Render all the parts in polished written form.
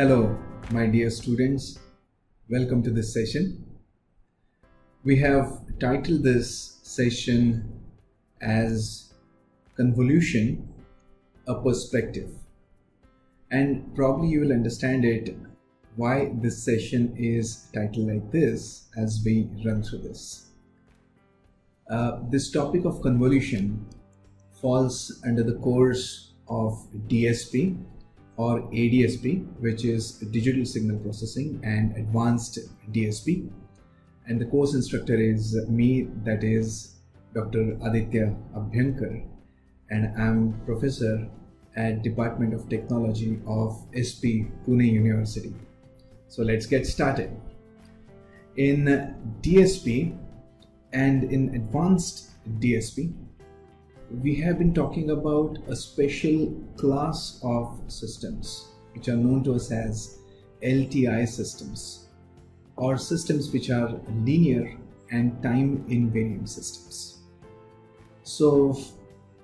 Hello, my dear students. Welcome to this session. We have titled this session as Convolution, a Perspective. And probably you will understand it why this session is titled like this as we run through this. This topic of convolution falls under the course of DSP or ADSP, which is Digital Signal Processing and Advanced DSP. And the course instructor is me, that is Dr. Aditya Abhyankar, and I'm professor at Department of Technology of SP Pune University. So let's get started. In DSP and in Advanced DSP, we have been talking about a special class of systems which are known to us as LTI systems, or systems which are linear and time invariant systems. So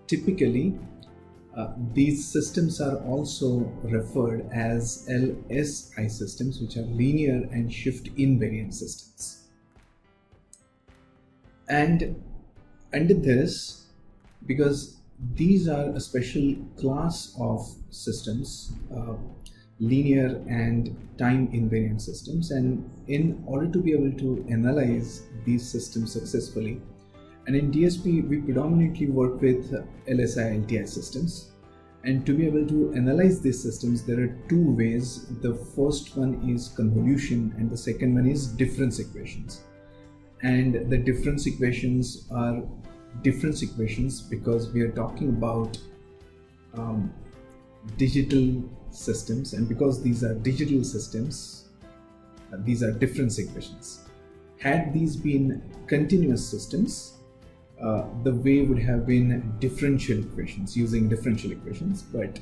typically these systems are also referred as LSI systems, which are linear and shift invariant systems. And under this, because these are a special class of systems, linear and time invariant systems, and in order to be able to analyze these systems successfully, and in DSP we predominantly work with LSI LTI systems, and to be able to analyze these systems there are two ways. The first one is convolution and the second one is difference equations. And the difference equations are difference equations because we are talking about digital systems, and because these are digital systems, these are difference equations. Had these been continuous systems, the way would have been differential equations, using differential equations, but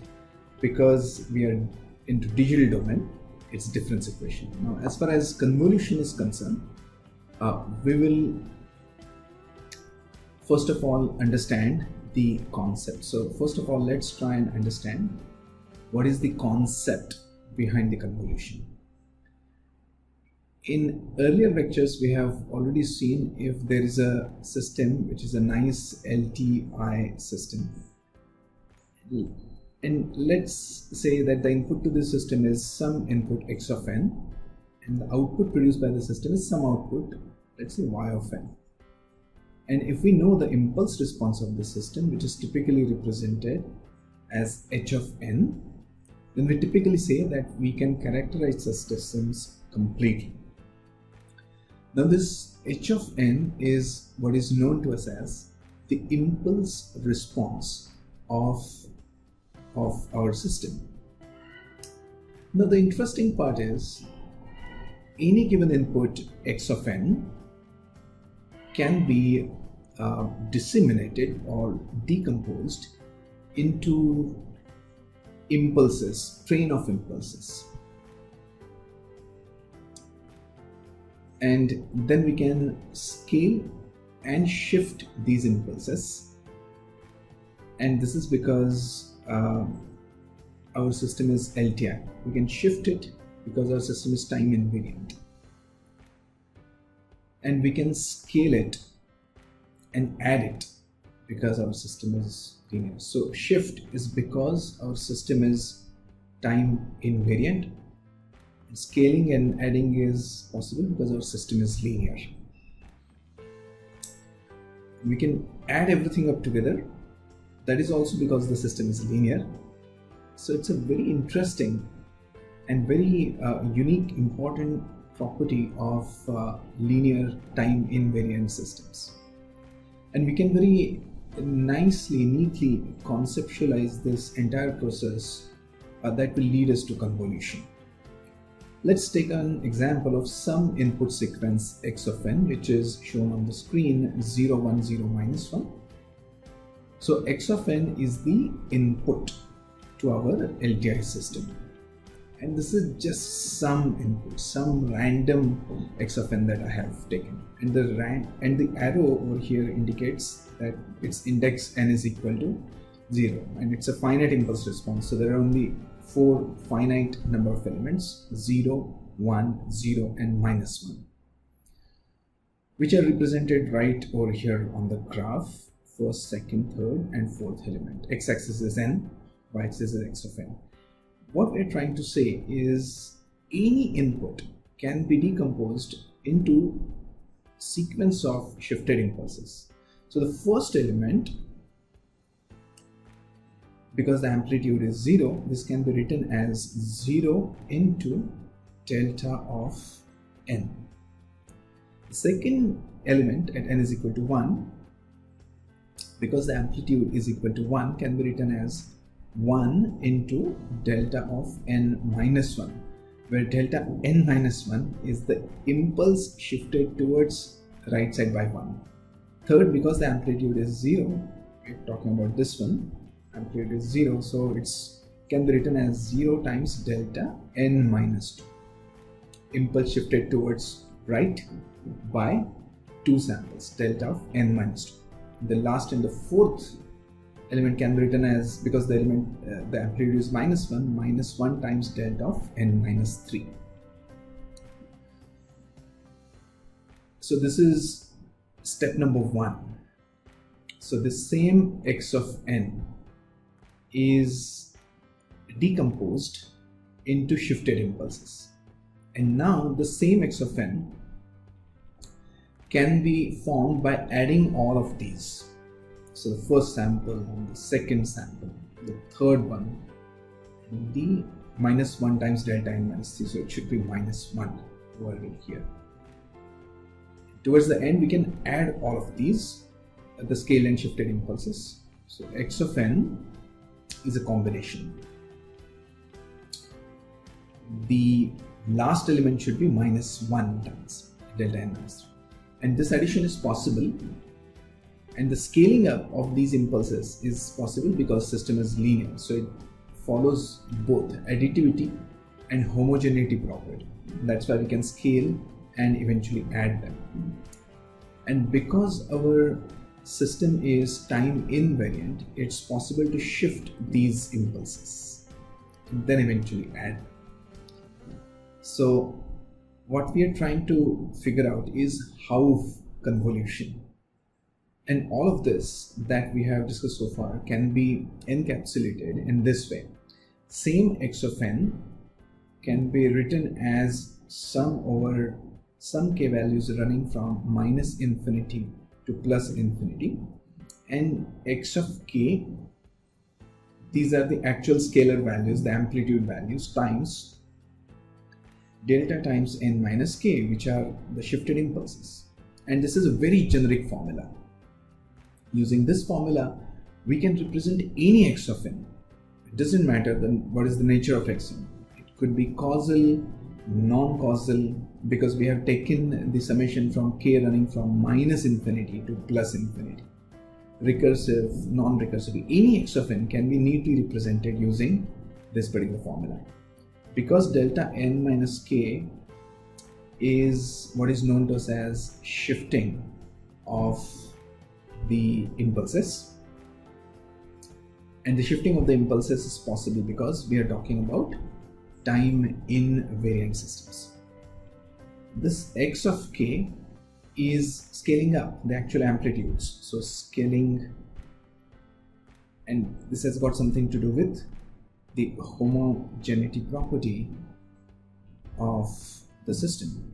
because we are into digital domain, it's difference equation. Now, as far as convolution is concerned, we will first of all understand the concept. So first of all, let's try and understand what is the concept behind the convolution. In earlier lectures, we have already seen if there is a system which is a nice LTI system, and let's say that the input to this system is some input x of n, and the output produced by the system is some output, let's say y of n. And if we know the impulse response of the system, which is typically represented as h of n, then we typically say that we can characterize the systems completely. Now this h of n is what is known to us as the impulse response of our system. Now the interesting part is any given input x of n can be disseminated or decomposed into impulses, train of impulses, and then we can scale and shift these impulses, and this is because our system is LTI. We can shift it because our system is time invariant, and we can scale it and add it because our system is linear. So shift is because our system is time invariant, and scaling and adding is possible because our system is linear. We can add everything up together, that is also because the system is linear. So it's a very interesting and very unique, important property of linear time invariant systems. And we can very nicely, neatly conceptualize this entire process that will lead us to convolution. Let's take an example of some input sequence x of n, which is shown on the screen 0, 1, 0, minus 1. So x of n is the input to our LTI system. And this is just some input, some random x of n that I have taken, and the arrow over here indicates that its index n is equal to 0, and it's a finite impulse response, so there are only 4 finite number of elements 0, 1, 0 and -1, which are represented right over here on the graph. First, second, third and fourth element. X-axis is n, y-axis is x of n. What we're trying to say is any input can be decomposed into sequence of shifted impulses. So the first element, because the amplitude is 0, this can be written as 0 into delta of n. The second element at n is equal to 1, because the amplitude is equal to 1, can be written as 1 into delta of n minus 1, where delta n minus 1 is the impulse shifted towards right side by 1. Third, because the amplitude is 0, we're talking about this one, amplitude is 0, so it's can be written as 0 times delta n minus 2. Impulse shifted towards right by 2 samples, delta of n minus 2. The last and the fourth element can be written as, because the element the amplitude is -1 times delta of n minus 3. So this is step number 1. So the same x of n is decomposed into shifted impulses, and now the same x of n can be formed by adding all of these. So the first sample, and the second sample, the third one, and the -1 times delta n minus 3, so it should be -1 over here. Towards the end, we can add all of these, the scale and shifted impulses. So x of n is a combination. The last element should be -1 times delta n minus 3. And this addition is possible, and the scaling up of these impulses is possible because system is linear, so it follows both additivity and homogeneity property. That's why we can scale and eventually add them. And because our system is time invariant, it's possible to shift these impulses and then eventually add them. So what we are trying to figure out is how convolution, and all of this that we have discussed so far can be encapsulated in this way. Same x of n can be written as sum over some k values running from -infinity to +infinity, and x of k, these are the actual scalar values, the amplitude values, times delta times n minus k, which are the shifted impulses. And this is a very generic formula. Using this formula, we can represent any x of n. It doesn't matter what is the nature of x n. It could be causal, non-causal, because we have taken the summation from k running from -infinity to +infinity. Recursive, non-recursive, any x of n can be neatly represented using this particular formula. Because delta n minus k is what is known to us as shifting of the impulses, and the shifting of the impulses is possible because we are talking about time invariant systems. This x of k is scaling up the actual amplitudes, so scaling, and this has got something to do with the homogeneity property of the system.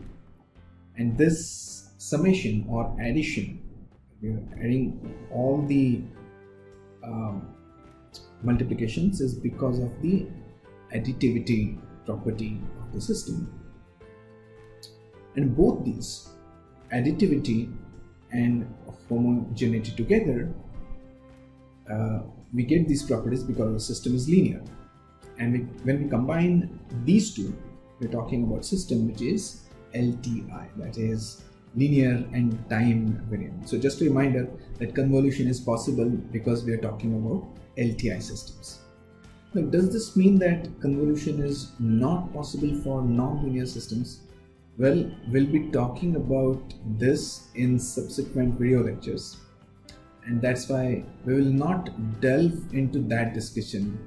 And this summation or addition, we are adding all the multiplications, is because of the additivity property of the system. And both these, additivity and homogeneity together, we get these properties because the system is linear. And when we combine these two, we're talking about system which is LTI, that is linear and time invariant. So just a reminder that convolution is possible because we are talking about LTI systems. Now, does this mean that convolution is not possible for non-linear systems? Well, we'll be talking about this in subsequent video lectures, and that's why we will not delve into that discussion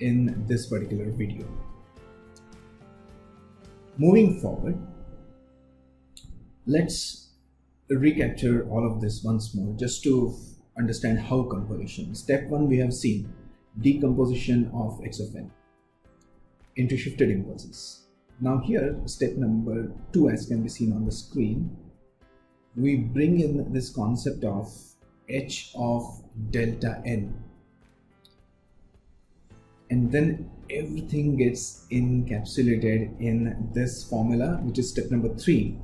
in this particular video. Moving forward, let's recapture all of this once more just to understand how convolution. Step 1 we have seen decomposition of x of n into shifted impulses. Now here step number 2, as can be seen on the screen, we bring in this concept of h of delta n, and then everything gets encapsulated in this formula, which is step number 3.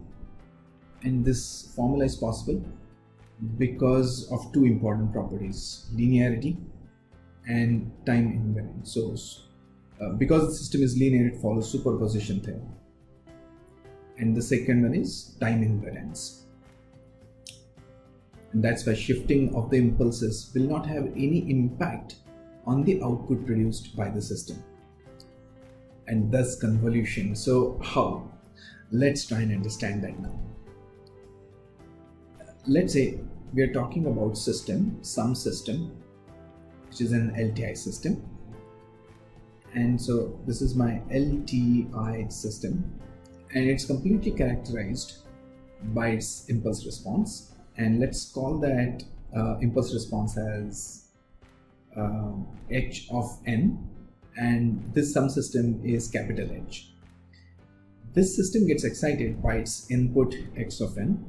And this formula is possible because of two important properties: linearity and time invariance. So because the system is linear, it follows superposition theorem. And the second one is time invariance. And that's why shifting of the impulses will not have any impact on the output produced by the system, and thus convolution. So how? Let's try and understand that now. Let's say we are talking about some system, which is an LTI system. And so this is my LTI system, and it's completely characterized by its impulse response. And let's call that impulse response as h of n, and this sum system is capital H. This system gets excited by its input x of n,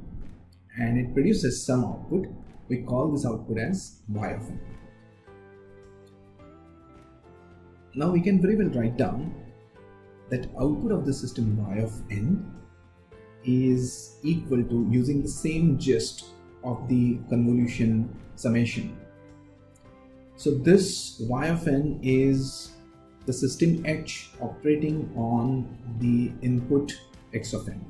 and it produces some output. We call this output as y of n. Now we can very well write down that output of the system y of n is equal to, using the same gist of the convolution summation. So this y of n is the system h operating on the input x of n.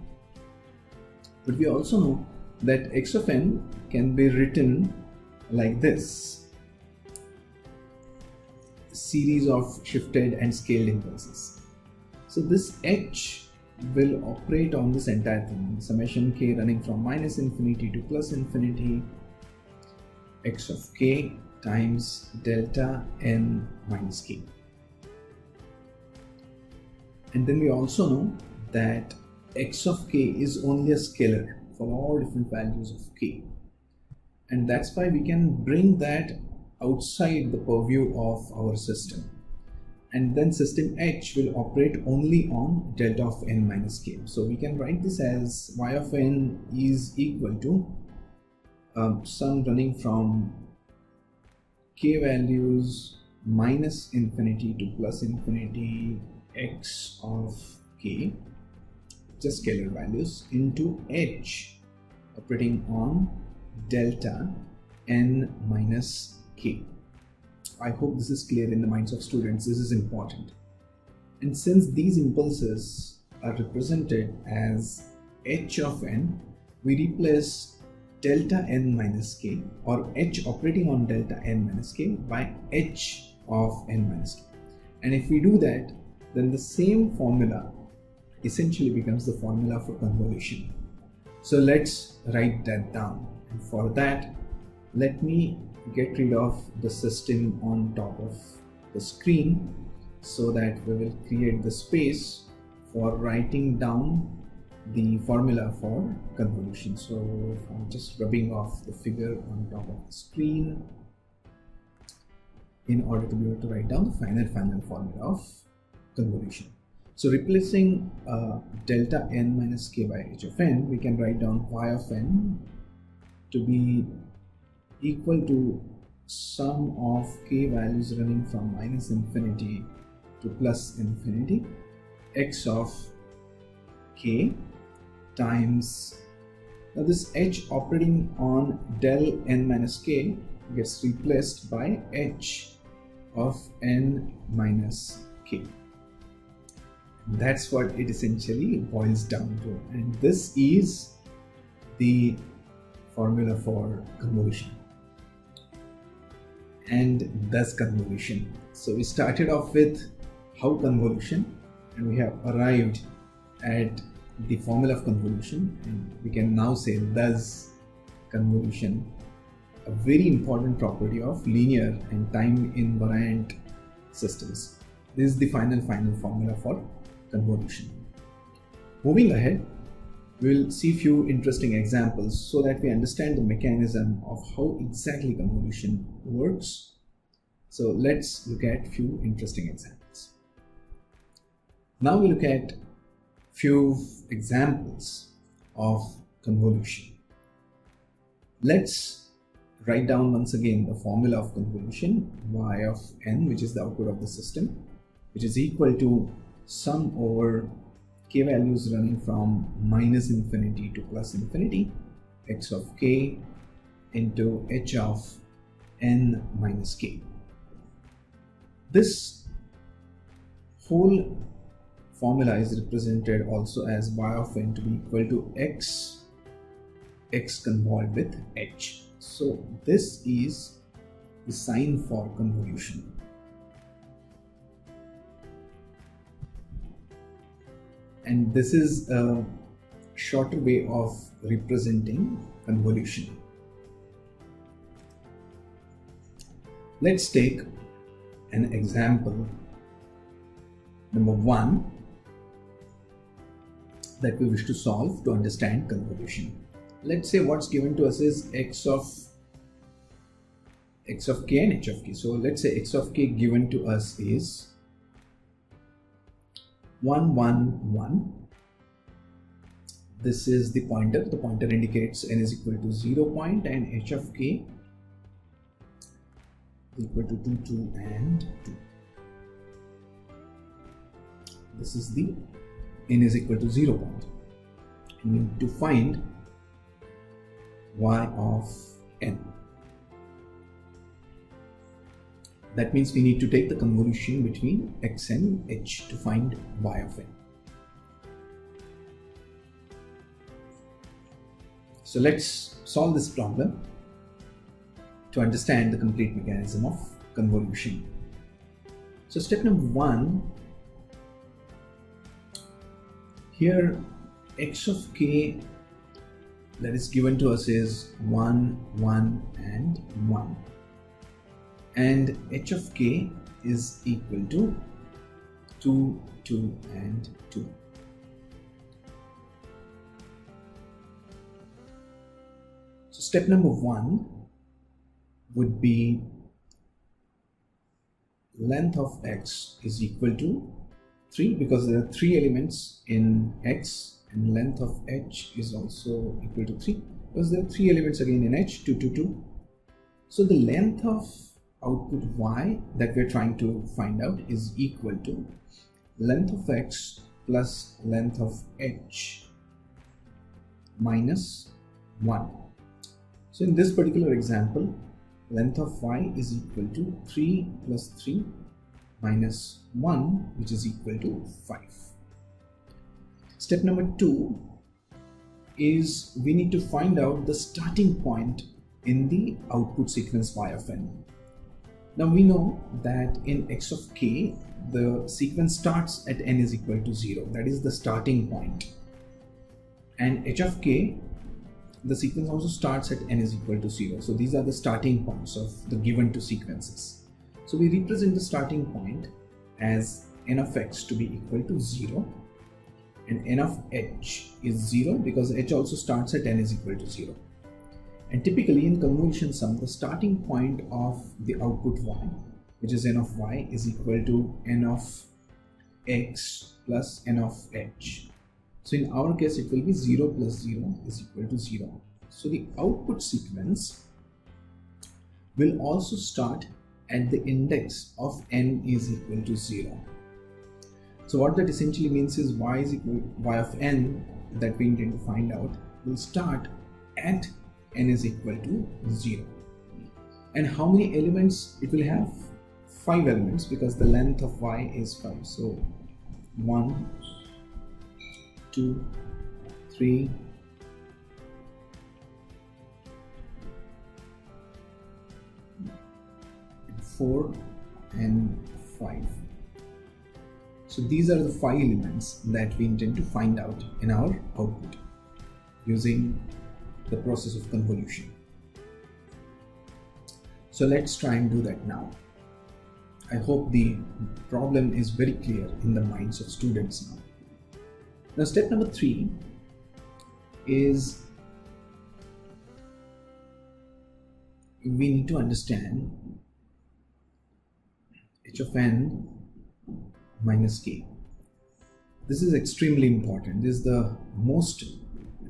But we also know that x of n can be written like this: series of shifted and scaled impulses. So this h will operate on this entire thing, summation k running from minus infinity to plus infinity, x of k times delta n minus k. And then we also know that x of k is only a scalar for all different values of k, and that's why we can bring that outside the purview of our system, and then system h will operate only on delta of n minus k. So we can write this as y of n is equal to sum running from k values minus infinity to plus infinity x of k, just scalar values, into h operating on delta n minus k. I hope this is clear in the minds of students. This is important. And since these impulses are represented as h of n, we replace delta n minus k, or h operating on delta n minus k, by h of n minus k. And if we do that, then the same formula essentially becomes the formula for convolution. So let's write that down. And for that, let me get rid of the system on top of the screen so that we will create the space for writing down the formula for convolution. So I'm just rubbing off the figure on top of the screen in order to be able to write down the final formula of convolution. So replacing delta n minus k by h of n, we can write down y of n to be equal to sum of k values running from minus infinity to plus infinity, x of k times, now this h operating on del n minus k gets replaced by h of n minus k. That's what it essentially boils down to, and this is the formula for convolution and thus convolution. So we started off with how convolution, and we have arrived at the formula of convolution, and we can now say thus convolution, a very important property of linear and time invariant systems. This is the final formula for convolution. Moving ahead, we will see few interesting examples so that we understand the mechanism of how exactly convolution works. So let's look at few interesting examples. Now we look at few examples of convolution. Let's write down once again the formula of convolution, y of n, which is the output of the system, which is equal to sum over k values running from minus infinity to plus infinity, x of k into h of n minus k. This whole formula is represented also as y of n to be equal to x convolved with h. So this is the sign for convolution. And this is a shorter way of representing convolution. Let's take an example number 1 that we wish to solve to understand convolution. Let's say what's given to us is x of k and h of k. So let's say x of k given to us is 1 1 1. This is the pointer. The pointer indicates n is equal to 0 point, and h of k is equal to 2 2 and 2. This is the n is equal to 0 point. And we need to find y of n. That means we need to take the convolution between x and h to find y of n. So let's solve this problem to understand the complete mechanism of convolution. So step number 1, here x of k that is given to us is 1 1 and 1. And h of k is equal to 2 2 and 2. So step number 1 would be length of x is equal to 3, because there are 3 elements in x, and length of h is also equal to 3 because there are 3 elements again in h, 2 2 2. So the length of output y that we're trying to find out is equal to length of x plus length of h minus 1. So in this particular example, length of y is equal to 3 plus 3 minus 1, which is equal to 5. Step number 2 is we need to find out the starting point in the output sequence y of n. Now we know that in x of k, the sequence starts at n is equal to 0. That is the starting point. And h of k, the sequence also starts at n is equal to 0. So these are the starting points of the given two sequences. So we represent the starting point as n of x to be equal to 0. And n of h is 0 because h also starts at n is equal to 0. And typically in convolution sum, the starting point of the output y, which is n of y, is equal to n of x plus n of h. So in our case, it will be 0 plus 0 is equal to 0. So the output sequence will also start at the index of n is equal to 0. So what that essentially means is y of n that we intend to find out will start at n is equal to 0. And how many elements it will have? 5 elements, because the length of y is 5. So 1, 2, 3, 4 and 5. So these are the 5 elements that we intend to find out in our output using the process of convolution. So let's try and do that now. I hope the problem is very clear in the minds of students now. Now step number 3 is we need to understand h of n minus k. This is extremely important. This is the most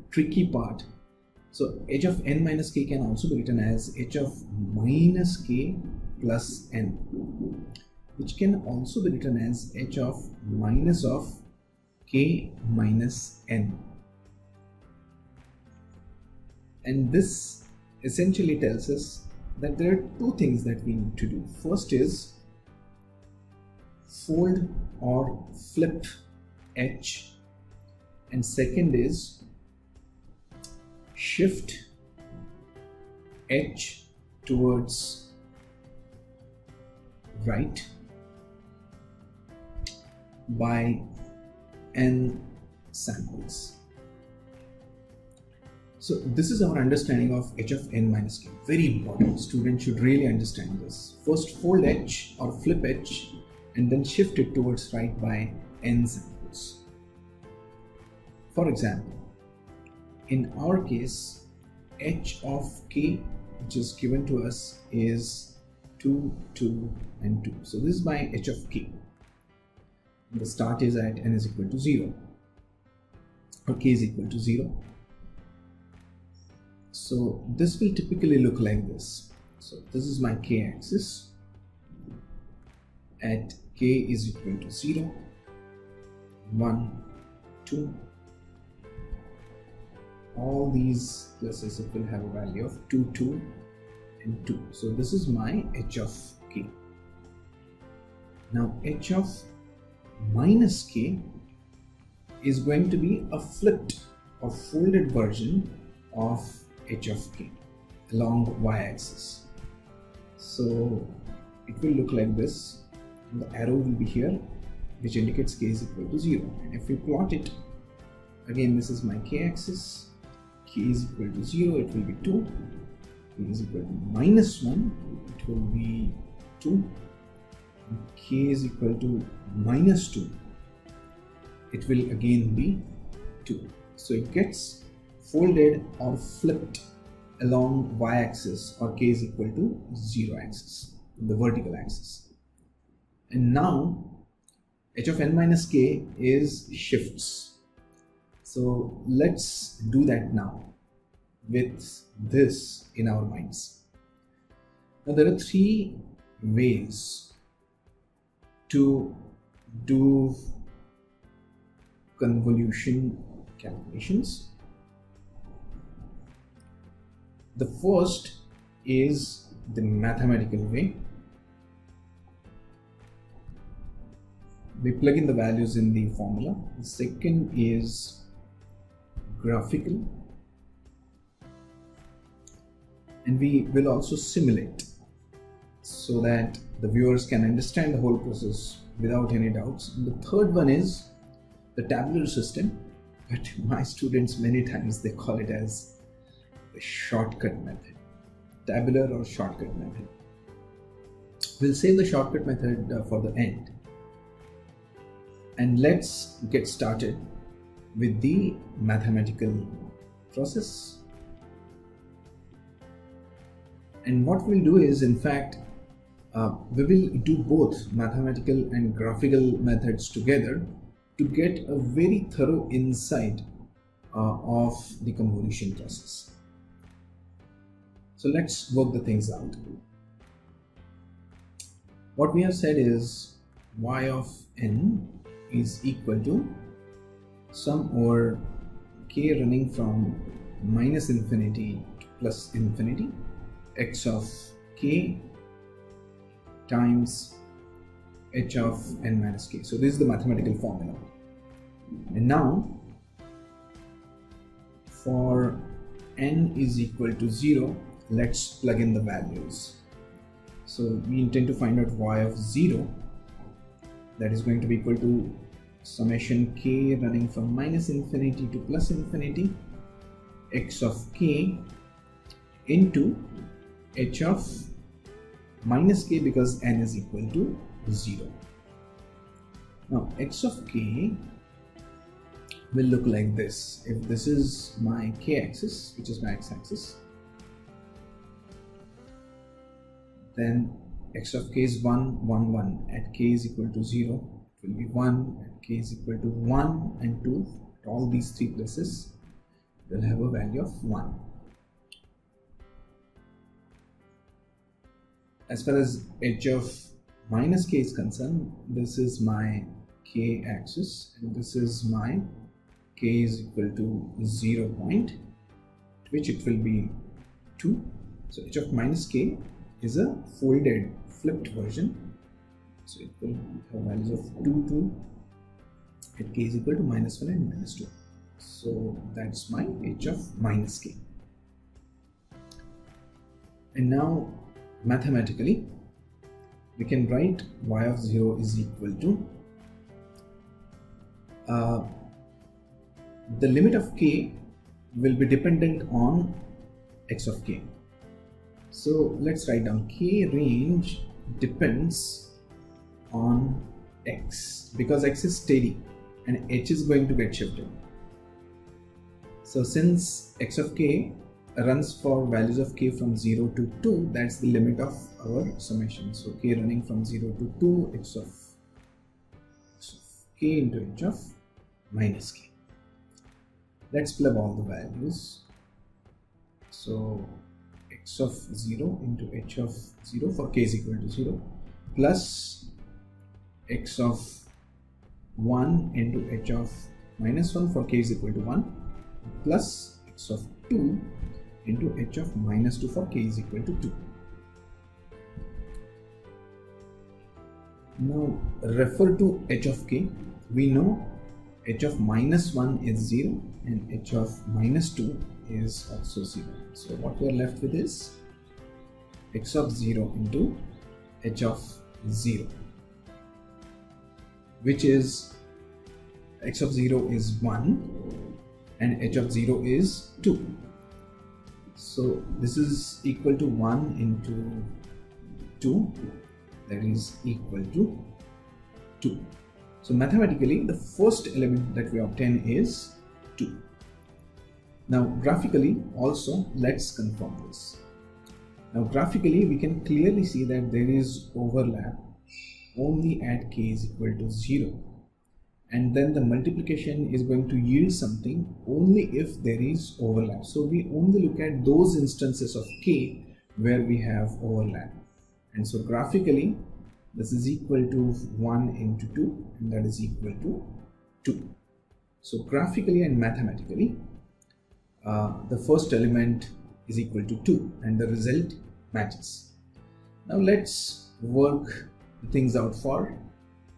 tricky part. So h of n minus k can also be written as h of minus k plus n, which can also be written as h of minus of k minus n. And this essentially tells us that there are two things that we need to do. First is fold or flip h, and second is shift h towards right by n samples. So this is our understanding of h of n minus k. Very important. Students should really understand this. First fold h or flip h and then shift it towards right by n samples. For example, in our case, h of k, which is given to us, is 2, 2 and 2. So this is my h of k. The start is at n is equal to 0 or k is equal to 0. So this will typically look like this. So this is my k axis at k is equal to 0, 1, 2. All these places it will have a value of 2, 2 and 2. So this is my h of k. Now h of minus k is going to be a flipped or folded version of h of k along y-axis. So it will look like this. The arrow will be here, which indicates k is equal to 0. And if we plot it, again this is my k-axis. K is equal to 0, it will be 2. K is equal to minus 1, it will be 2. And k is equal to minus 2, it will again be 2. So it gets folded or flipped along y-axis, or k is equal to 0 axis, the vertical axis. And now h of n minus k is shifts. So let's do that now with this in our minds. Now there are 3 ways to do convolution calculations. The first is the mathematical way. We plug in the values in the formula. The second is graphical, and we will also simulate so that the viewers can understand the whole process without any doubts. And the third one is the tabular system, but my students many times they call it as the shortcut method, tabular or shortcut method. We'll save the shortcut method for the end, and let's get started with the mathematical process. And what we'll do is, in fact, we will do both mathematical and graphical methods together to get a very thorough insight of the convolution process. So let's work the things out. What we have said is y of n is equal to sum over k running from minus infinity to plus infinity, x of k times h of n minus k. So this is the mathematical formula. And now for n is equal to 0, let's plug in the values. So we intend to find out y of 0, that is going to be equal to summation k running from minus infinity to plus infinity, x of k into h of minus k, because n is equal to 0. Now x of k will look like this. If this is my k-axis, which is my x-axis, then x of k is 1, 1, 1. At k is equal to 0, it will be 1. At k is equal to 1 and 2. At all these three places, will have a value of 1. As far as h of minus k is concerned, this is my k-axis and this is my k is equal to 0 point, which it will be 2. So h of minus k is a folded, flipped version. So it will have values of 2, 2 at k is equal to minus 1 and minus 2. So that's my h of minus k. And now mathematically we can write y of 0 is equal to the limit of k will be dependent on x of k. So let's write down k range depends on x, because x is steady and h is going to get shifted. So since x of k runs for values of k from 0 to 2, that's the limit of our summation. So k running from 0 to 2, x of k into h of minus k. Let's plug all the values. So x of 0 into h of 0 for k is equal to 0 plus x of 1 into h of minus 1 for k is equal to 1 plus x of 2 into h of minus 2 for k is equal to 2. Now refer to h of k. We know h of minus 1 is 0 and h of minus 2 is also 0. So what we are left with is x of 0 into h of 0, which is x of 0 is 1 and h of 0 is 2. So this is equal to 1 into 2, that is equal to 2. So mathematically the first element that we obtain is 2. Now graphically also let's confirm this. Now graphically we can clearly see that there is overlap only at k is equal to 0, and then the multiplication is going to yield something only if there is overlap. So we only look at those instances of k where we have overlap, and so graphically this is equal to 1 into 2 and that is equal to 2. So graphically and mathematically the first element is equal to 2 and the result matches. Now let's work things out for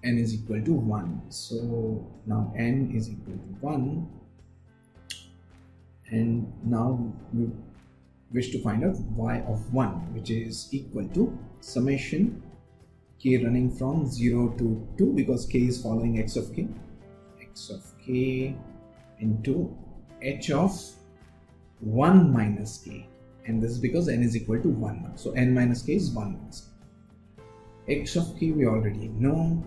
n is equal to 1. So now n is equal to 1, and now we wish to find out y of 1, which is equal to summation k running from 0 to 2, because k is following x of k into h of 1 minus k, and this is because n is equal to 1 now. So n minus k is 1 minus k. X of k we already know.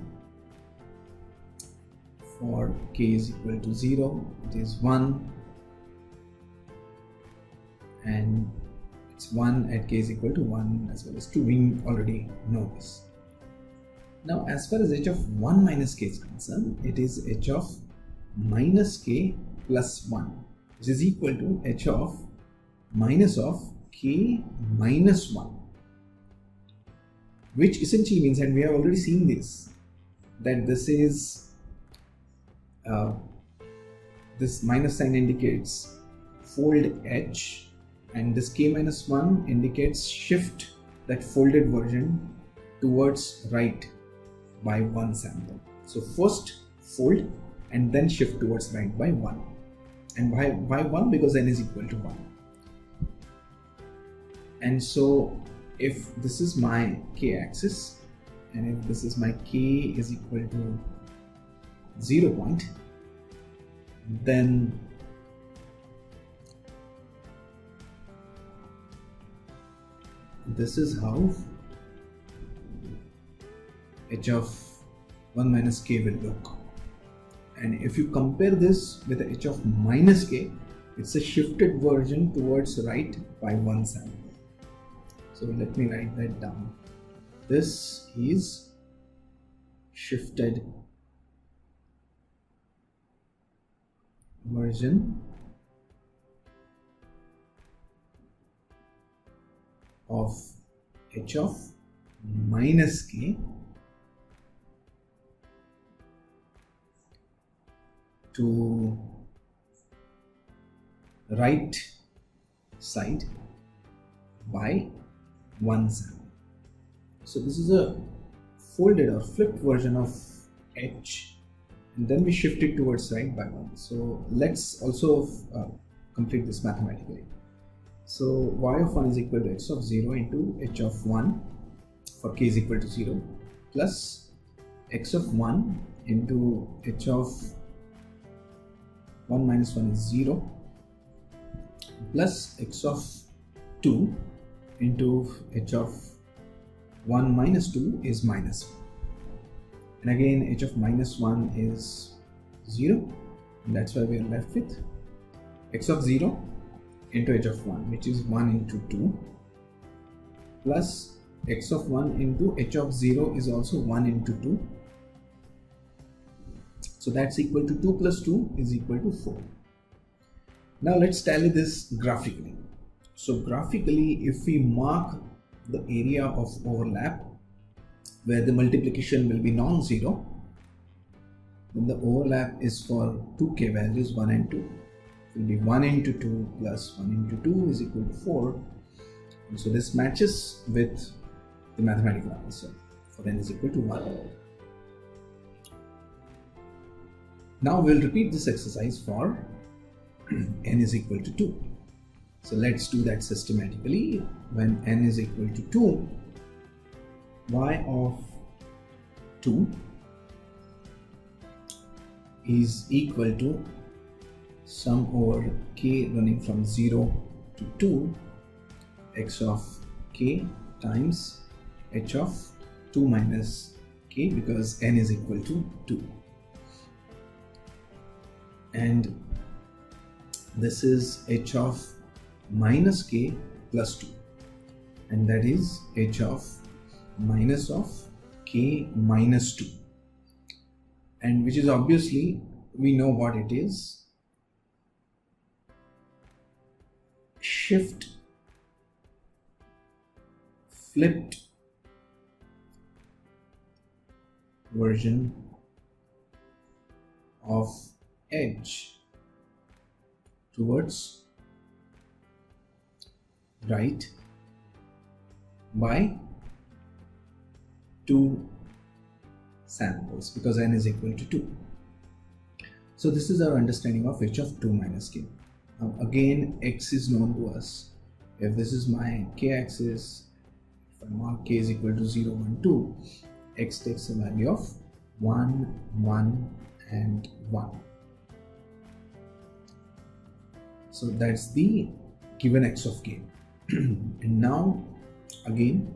For k is equal to 0, it is 1, and it's 1 at k is equal to 1 as well as 2. We already know this. Now as far as h of 1 minus k is concerned, it is h of minus k plus 1, which is equal to h of minus of k minus 1, which essentially means, and we have already seen this, that this is this minus sign indicates fold h, and this k minus 1 indicates shift that folded version towards right by 1 sample. So first fold and then shift towards right by 1, and by 1 because n is equal to 1. And so if this is my k-axis and if this is my k is equal to 0 point, then this is how h of 1 minus k will look. And if you compare this with the h of minus k, it's a shifted version towards right by one sample. So let me write that down. This is shifted version of h of minus k to right side by one sample. So this is a folded or flipped version of h, and then we shift it towards right by one. So let's also complete this mathematically. So y of 1 is equal to x of 0 into h of 1 for k is equal to 0 plus x of 1 into h of 1 minus 1 is 0 plus x of 2 into h of 1 minus 2 is minus 1. And again h of minus 1 is 0, and that's why we are left with x of 0 into h of 1, which is 1 into 2, plus x of 1 into h of 0 is also 1 into 2. So that's equal to 2 plus 2 is equal to 4. Now let's tally this graphically. So graphically, if we mark the area of overlap where the multiplication will be non-zero, then the overlap is for 2k values 1 and 2. It will be 1 into 2 plus 1 into 2 is equal to 4. And so this matches with the mathematical answer for n is equal to 1. Now we'll repeat this exercise for n is equal to 2. So let's do that systematically. When n is equal to 2, y of 2 is equal to sum over k running from 0 to 2 x of k times h of 2 minus k, because n is equal to 2. And this is h of minus k plus 2, and that is h of minus of k minus 2, and which is obviously, we know what it is, shift flipped version of h towards right by 2 samples, because n is equal to 2. So this is our understanding of h of 2 minus k. Now again, x is known to us. If this is my k-axis, if I mark k is equal to 0, 1, 2, x takes a value of 1, 1 and 1. So that's the given x of k. And now again,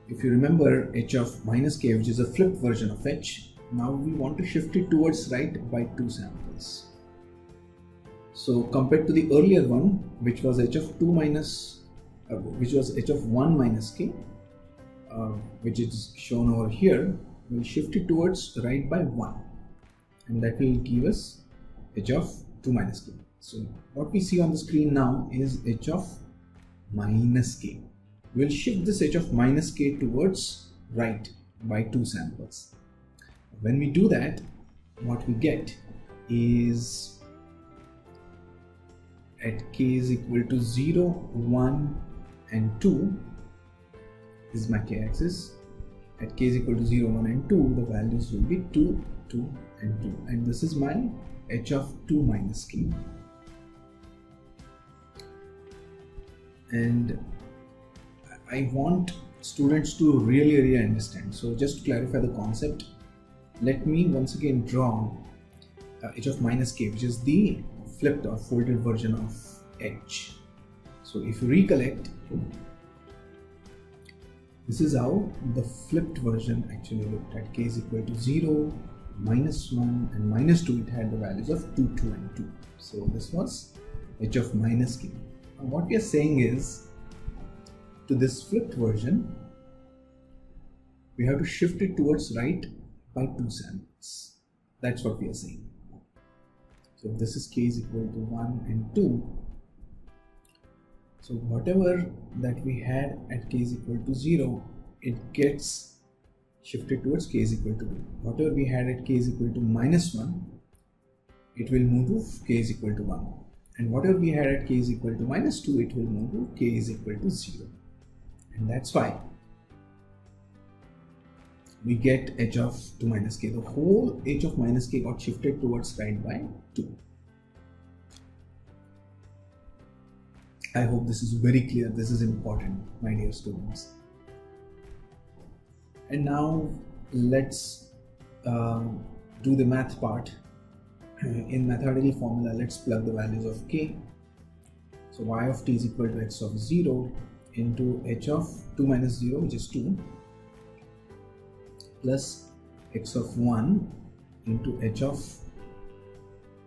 if you remember h of minus k, which is a flipped version of h, now we want to shift it towards right by 2 samples. So compared to the earlier one, which was h of 2 minus, which was h of 1 minus k, which is shown over here, we'll shift it towards right by 1, and that will give us h of 2 minus k. So what we see on the screen now is h of minus k. We'll shift this h of minus k towards right by 2 samples. When we do that, what we get is at k is equal to 0, 1 and 2 is my k-axis. At k is equal to 0, 1 and 2, the values will be 2, 2 and 2, and this is my h of 2 minus k. And I want students to really understand. So just to clarify the concept, let me once again draw h of minus k, which is the flipped or folded version of h. So if you recollect, This is how the flipped version actually looked. At k is equal to 0, -1 and -2, it had the values of 2, 2 and 2. So this was h of minus k. Now what we are saying is, to this flipped version, we have to shift it towards right by 2 samples. That's what we are saying. So if this is k is equal to 1 and 2, so whatever that we had at k is equal to 0, it gets shifted towards k is equal to 2. Whatever we had at k is equal to -1, it will move to k is equal to 1. And whatever we had at k is equal to -2, it will move to k is equal to 0. And that's why we get h of 2 minus k. The whole h of minus k got shifted towards right by 2. I hope this is very clear. This is important, my dear students. And now let's do the math part. In mathematical formula, let's plug the values of k. So y of t is equal to x of 0 into h of 2 minus 0, which is 2, plus x of 1 into h of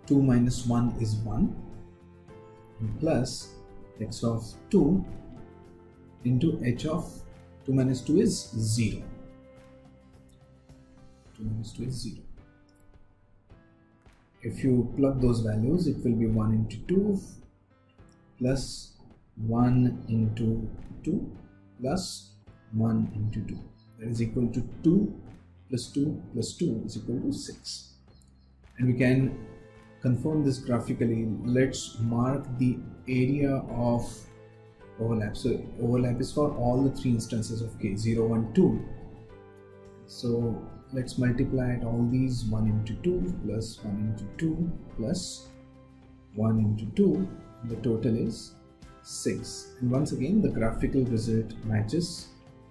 2 minus 1 is 1, and plus x of 2 into h of 2 minus 2 is 0. 2 minus 2 is 0. If you plug those values, it will be 1 into 2 plus 1 into 2 plus 1 into 2. That is equal to 2 plus 2 plus 2 is equal to 6. And we can confirm this graphically. Let's mark the area of overlap. So overlap is for all the 3 instances of k, 0, 1, 2. So let's multiply at all these 1 into 2 plus 1 into 2 plus 1 into 2. The total is 6. And once again, the graphical result matches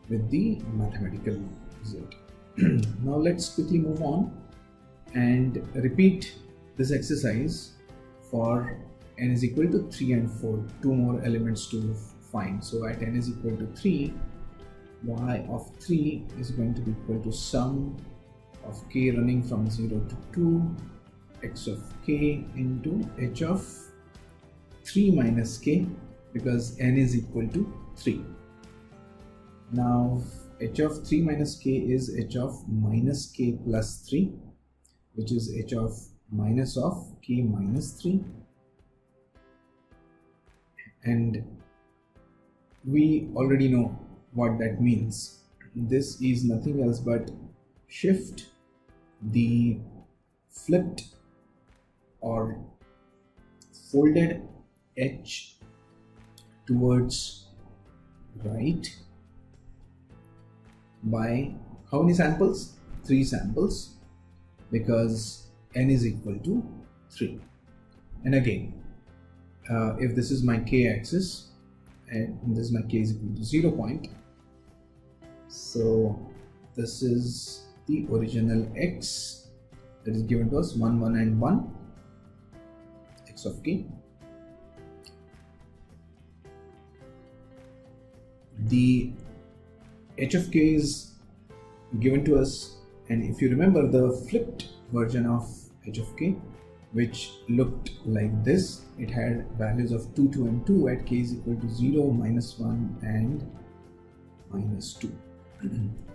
with the mathematical result. Now let's quickly move on and repeat this exercise for n is equal to 3 and 4, 2 more elements to find. So at n is equal to 3, y of 3 is going to be equal to sum of k running from 0 to 2, x of k into h of 3 minus k, because n is equal to 3. Now h of 3 minus k is h of minus k plus 3, which is h of minus of k minus 3. And we already know what that means. This is nothing else but shift the flipped or folded h towards right by how many samples? 3 samples, because n is equal to 3. And again, if this is my k axis and this is my k is equal to 0 point, so this is the original x that is given to us, 1, 1 and 1, x of k. The h of k is given to us, and if you remember the flipped version of h of k, which looked like this, it had values of 2, 2 and 2 at k is equal to 0, minus 1 and minus 2.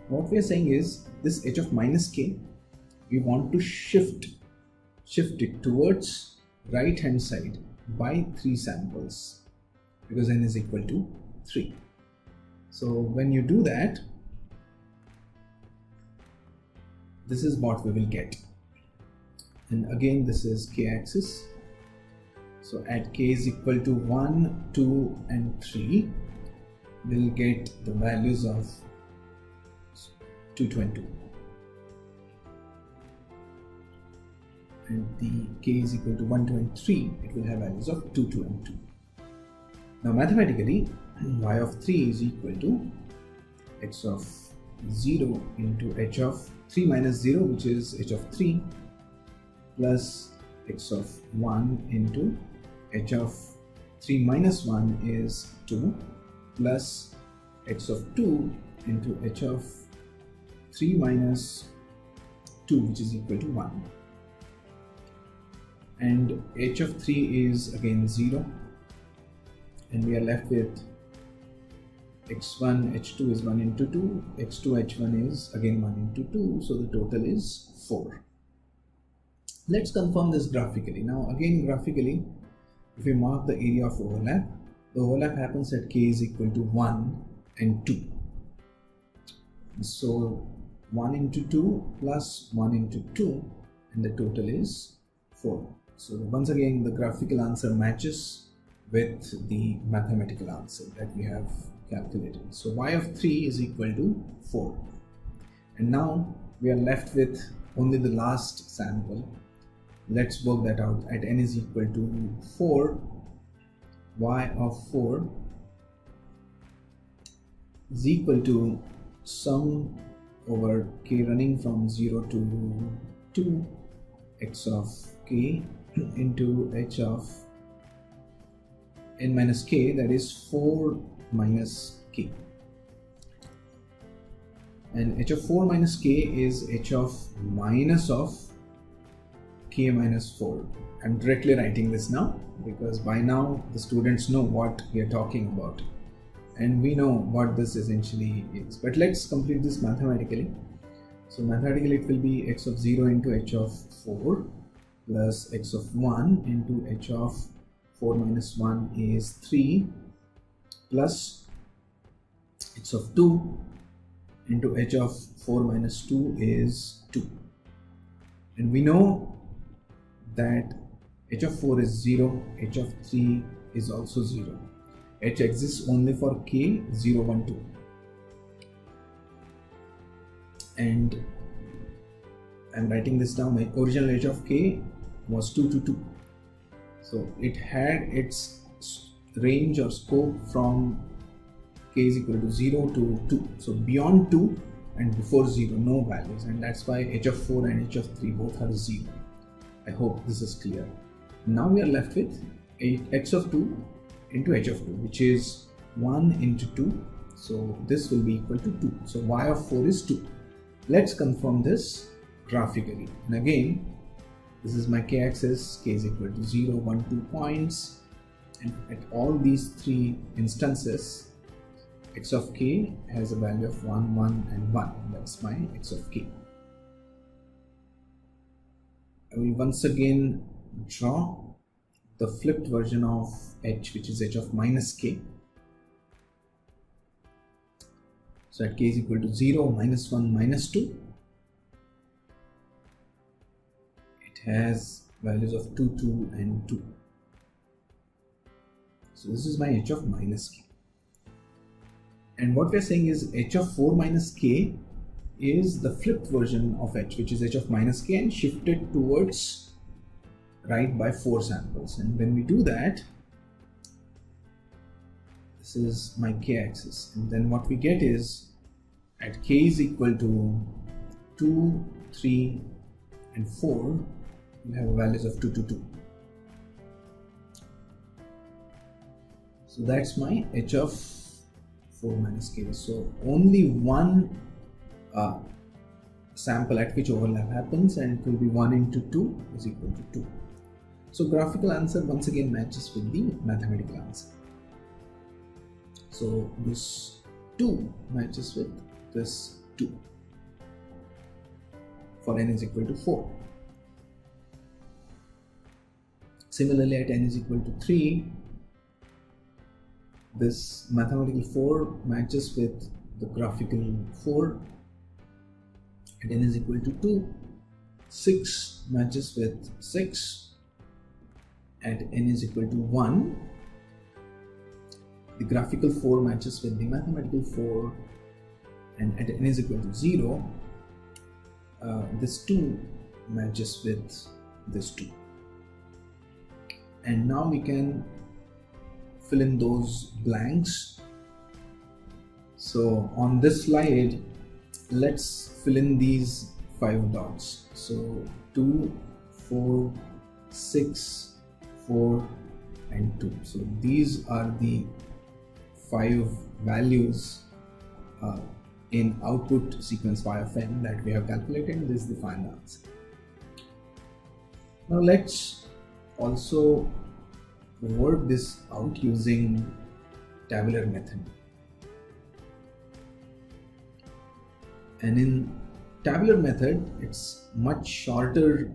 What we are saying is, this h of minus k, we want to shift it towards right hand side by 3 samples, because n is equal to 3. So when you do that, this is what we will get. And again, this is k axis. So at k is equal to 1, 2 and 3, we'll get the values of 2, 2 and 2. And the k is equal to 1, 2 and 3, it will have values of 2, 2 and 2. Now mathematically, y of 3 is equal to x of 0 into h of 3 minus 0, which is h of 3, plus x of 1 into h of 3 minus 1 is 2, plus x of 2 into h of 3 minus 2, which is equal to 1. And h of 3 is again 0, and we are left with x1 h2 is 1 into 2, x2 h1 is again 1 into 2, so the total is 4. Let's confirm this graphically. Now again graphically, if we mark the area of overlap, the overlap happens at k is equal to 1 and 2. So 1 into 2 plus 1 into 2, and the total is 4. So once again the graphical answer matches with the mathematical answer that we have calculated. So y of 3 is equal to 4. And now we are left with only the last sample. Let's work that out. At n is equal to 4, y of 4 is equal to sum over k running from 0 to 2 x of k into h of n minus k, that is 4 minus k. And h of 4 minus k is h of minus of k minus 4. I'm directly writing this now because by now the students know what we are talking about and we know what this essentially is. But let's complete this mathematically. So mathematically it will be x of 0 into h of 4 plus x of 1 into h of 4 minus 1 is 3 plus x of 2 into h of 4 minus 2 is 2. And we know that h of 4 is 0, h of 3 is also 0. H exists only for k 0, 1, 2. And I'm writing this down. My original h of k was 2 to 2. So it had its range or scope from k is equal to 0 to 2. So beyond 2 and before 0, no values. And that's why h of 4 and h of 3 both are 0. I hope this is clear. Now we are left with x of 2 into h of 2, which is 1 into 2. So this will be equal to 2. So y of 4 is 2. Let's confirm this graphically. And again, this is my k-axis. K is equal to 0, 1, 2 points. And at all these three instances, x of k has a value of 1, 1 and 1. That's my x of k. I will once again draw the flipped version of h, which is h of minus k. So at k is equal to 0, minus 1, minus 2, it has values of 2, 2 and 2. So this is my h of minus k. And what we are saying is h of 4 minus k is the flipped version of h, which is h of minus k, and shifted towards right by 4 samples. And when we do that, this is my k-axis, and then what we get is at k is equal to 2, 3 and 4, we have values of 2, 2, 2. So that's my h of 4 minus k. So only one sample at which overlap happens, and it will be 1 into 2 is equal to 2. So graphical answer once again matches with the mathematical answer. So this 2 matches with this 2 for n is equal to 4. Similarly, at n is equal to 3, this mathematical 4 matches with the graphical 4. At n is equal to 2, 6 matches with 6. At n is equal to 1, the graphical 4 matches with the mathematical 4. And at n is equal to 0, this 2 matches with this 2. And now we can fill in those blanks. So on this slide, let's fill in these 5 dots. So 2, 4, 6, 4 and 2. So these are the 5 values in output sequence y of n that we have calculated, and this is the final answer. Now let's also work this out using tabular method. And in tabular method, it's much shorter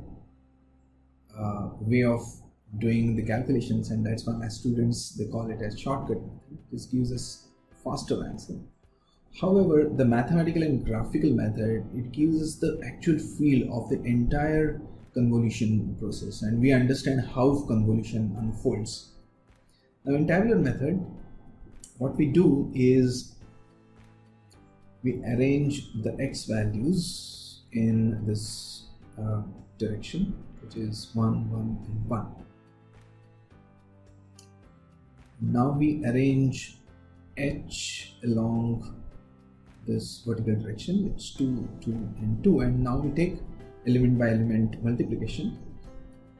way of doing the calculations, and that's why my students, they call it as shortcut method. This gives us faster answer. However, the mathematical and graphical method, it gives us the actual feel of the entire convolution process, and we understand how convolution unfolds. Now in tabular method, what we do is we arrange the x values in this direction, which is 1, 1 and 1. Now we arrange h along this vertical direction, it's 2, 2 and 2, and now we take element by element multiplication.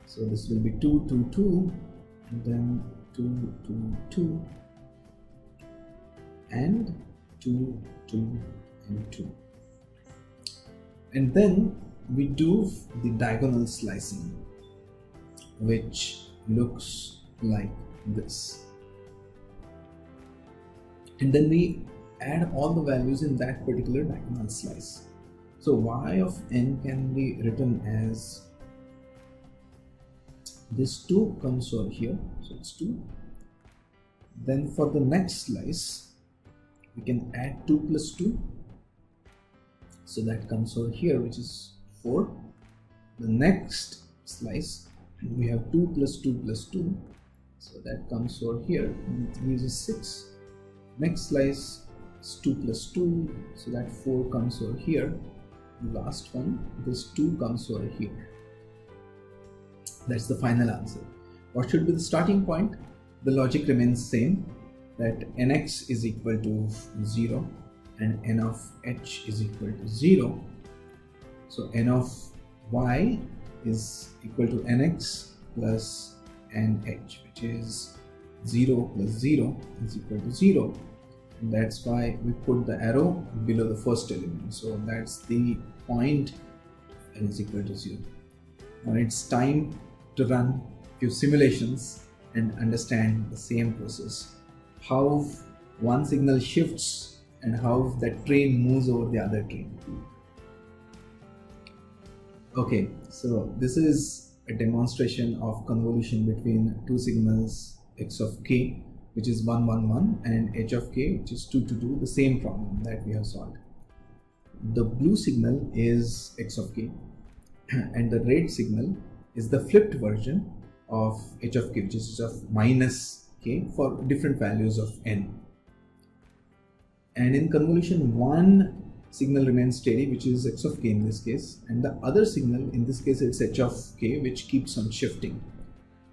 So this will be 2, 2, 2 and then 2, 2, 2 and 2, 2 and 2. And then we do the diagonal slicing, which looks like this. And then we add all the values in that particular diagonal slice. So y of n can be written as this 2 comes over here, so it's 2. Then for the next slice, we can add 2 plus 2, so that comes over here, which is 4. The next slice, we have 2 plus 2 plus 2, so that comes over here, and it gives us 6. Next slice is 2 plus 2, so that 4 comes over here. The last one, this 2 comes over here. That's the final answer. What should be the starting point? The logic remains same, that nx is equal to 0 and n of h is equal to 0. So n of y is equal to nx plus nh, which is 0 plus 0 is equal to 0. And that's why we put the arrow below the first element. So that's the point n is equal to 0. Now it's time to run few simulations and understand the same process. How one signal shifts and how that train moves over the other train. Okay, so this is a demonstration of convolution between two signals x of k, which is 1, 1, 1, and h of k, which is 2, 2, 2, the same problem that we have solved. The blue signal is x of k and the red signal is the flipped version of h of k, which is of minus k for different values of n. And in convolution, one signal remains steady, which is x of k in this case, and the other signal, in this case it's h of k, which keeps on shifting.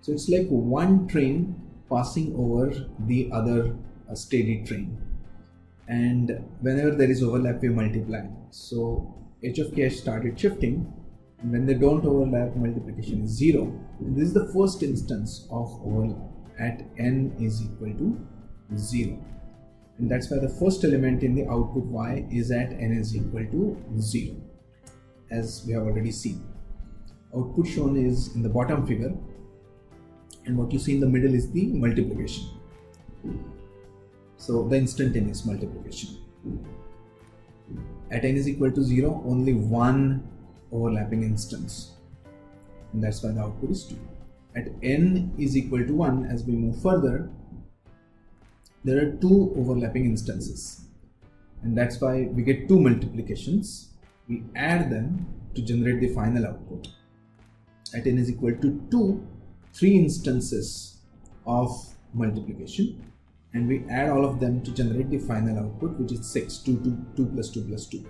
So it's like one train passing over the other steady train, and whenever there is overlap we multiply. So h of k has started shifting, and when they don't overlap, multiplication is 0. And this is the first instance of overlap at n is equal to 0. And that's why the first element in the output y is at n is equal to 0, as we have already seen. Output shown is in the bottom figure, and what you see in the middle is the multiplication. So the instantaneous multiplication. At n is equal to 0, only one overlapping instance, and that's why the output is 2. At n is equal to 1, as we move further, there are two overlapping instances, and that's why we get two multiplications. We add them to generate the final output. At n is equal to 2, 3 instances of multiplication, and we add all of them to generate the final output, which is 6, 2 plus 2 plus 2.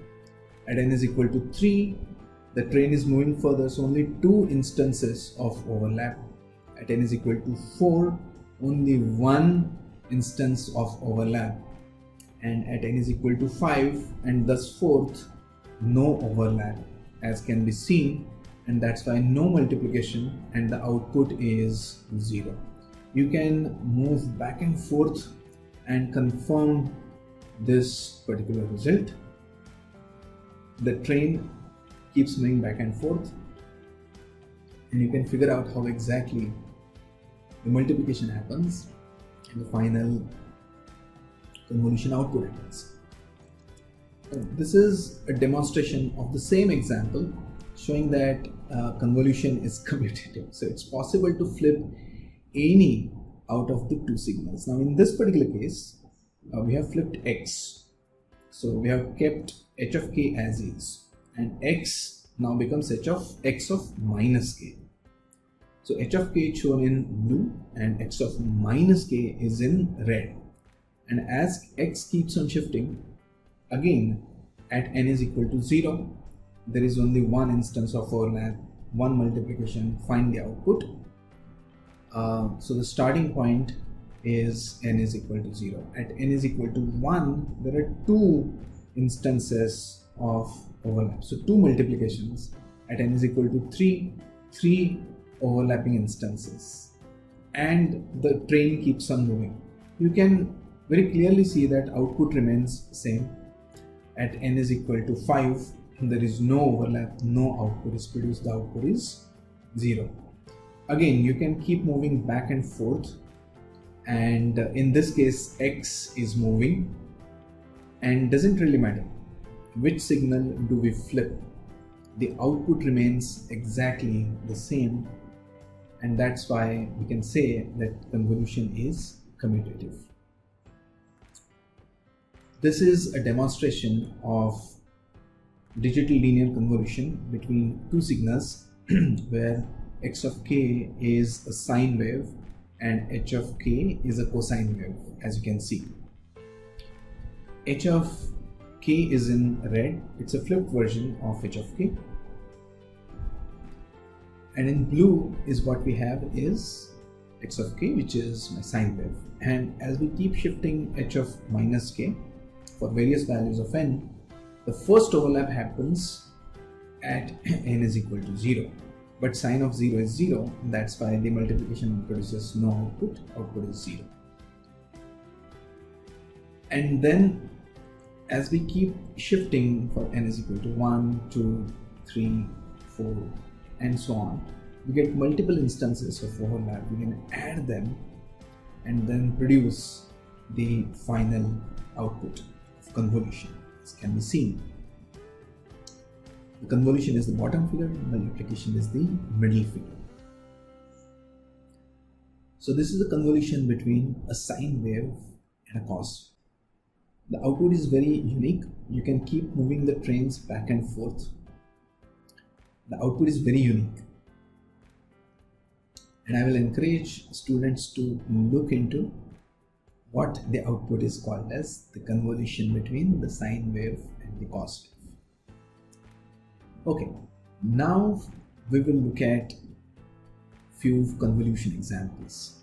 At n is equal to 3, the train is moving further, so only 2 instances of overlap. At n is equal to 4, only 1 instance of overlap, and at n is equal to 5 and thus 4th, no overlap, as can be seen, and that's why no multiplication, and the output is 0. You can move back and forth and confirm this particular result. the train keeps moving back and forth, and you can figure out how exactly the multiplication happens and the final convolution output happens. This is a demonstration of the same example showing that convolution is commutative. So it's possible to flip any out of the two signals. Now in this particular case, we have flipped x. So we have kept h of k as is, and x now becomes h of x of minus k. So h of k is shown in blue and x of minus k is in red. And as x keeps on shifting, again at n is equal to 0, there is only one instance of overlap, one multiplication, find the output. So the starting point is n is equal to 0. At n is equal to 1, there are two instances of overlap. So two multiplications. At n is equal to 3, three overlapping instances. And the train keeps on moving. You can very clearly see that output remains same. At n is equal to 5, there is no overlap, no output is produced, the output is 0. Again, you can keep moving back and forth, and in this case x is moving, and doesn't really matter which signal do we flip, the output remains exactly the same, and that's why we can say that convolution is commutative. This is a demonstration of digital linear convolution between two signals where x of k is a sine wave and h of k is a cosine wave, as you can see. H of k is in red, it's a flipped version of h of k. And in blue is what we have is x of k, which is my sine wave. And as we keep shifting h of minus k for various values of n, the first overlap happens at n is equal to 0. But sine of 0 is 0, and that's why the multiplication produces no output, output is 0. And then as we keep shifting for n is equal to 1, 2, 3, 4, and so on, we get multiple instances of overlap. We can add them and then produce the final output of convolution. This can be seen. The convolution is the bottom figure, multiplication is the middle figure. So this is the convolution between a sine wave and a cos. The output is very unique. You can keep moving the trains back and forth. The output is very unique. And I will encourage students to look into what the output is called as, the convolution between the sine wave and the cos wave. Okay, now we will look at few convolution examples.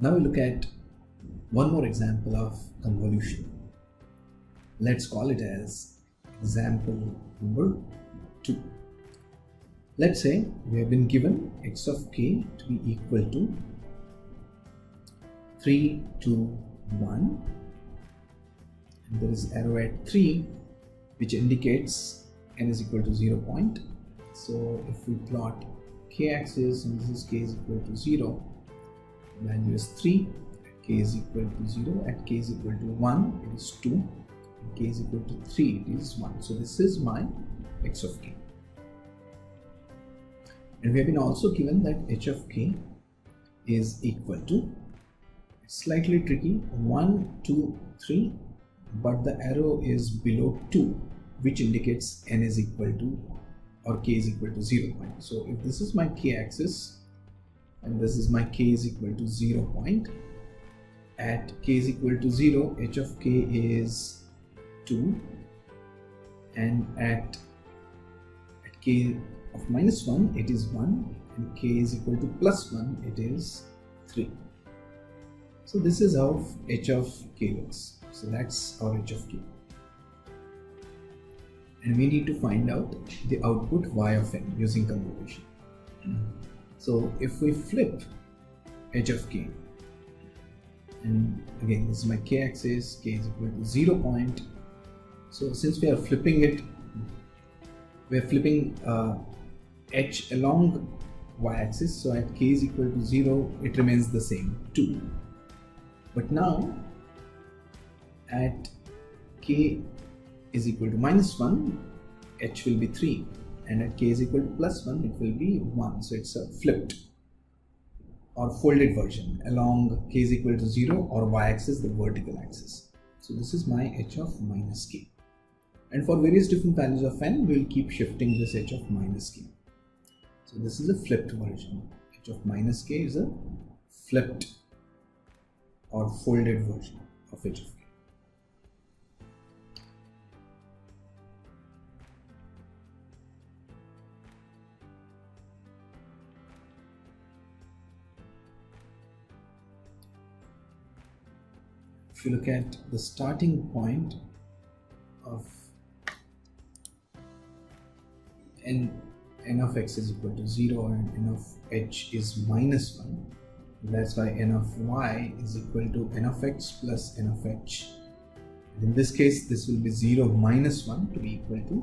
Now we look at one more example of convolution. Let's call it as example number 2. Let's say we have been given x of k to be equal to 3, 2, 1, and there is arrow at 3 which indicates n is equal to 0 point. So if we plot k-axis, and this is k is equal to 0, value is 3, at k is equal to 0, at k is equal to 1 it is 2, at k is equal to 3 it is 1. So this is my x of k. And we have been also given that h of k is equal to, it's slightly tricky, 1, 2, 3, but the arrow is below 2, which indicates n is equal to or k is equal to 0 point. So if this is my k-axis and this is my k is equal to 0 point, at k is equal to 0, h of k is 2, and at k of minus 1 it is 1, and k is equal to plus 1 it is 3. So this is how h of k looks. So that's our h of k. And we need to find out the output y of n using convolution. So if we flip h of k and again this is my k-axis, k is equal to 0 point. So since we are flipping it, we are flipping h along y-axis, so at k is equal to 0 it remains the same, 2. But now at k is equal to -1, h will be 3, and at k is equal to +1 it will be 1. So it's a flipped or folded version along k is equal to 0 or y-axis, the vertical axis. So this is my h of -k, and for various different values of n we will keep shifting this h of -k. So this is a flipped version. H of -k is a flipped or folded version of h of k. If you look at the starting point of n of x is equal to 0 and n of h is -1, that's why n of y is equal to n of x plus n of h. And in this case this will be 0 minus 1 to be equal to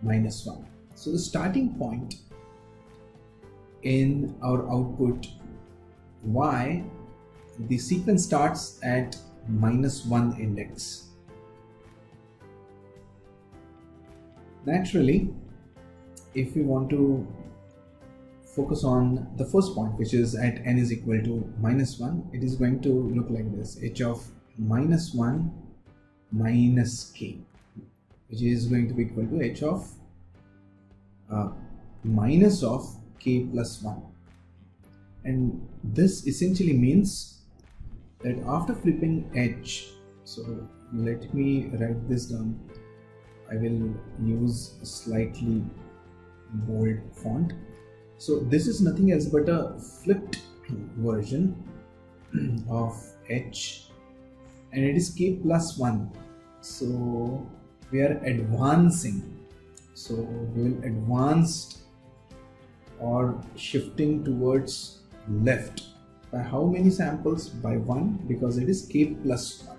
-1. So the starting point in our output y, the sequence starts at -1 index. Naturally, if we want to focus on the first point, which is at n is equal to -1, it is going to look like this: h of -1 minus k, which is going to be equal to h of minus of k plus 1. And this essentially means that after flipping h, so let me write this down. I will use a slightly bold font. So this is nothing else but a flipped version of h, and it is k plus 1. So we are advancing. So we will advance or shifting towards left. By how many samples? By 1, because it is k plus 1.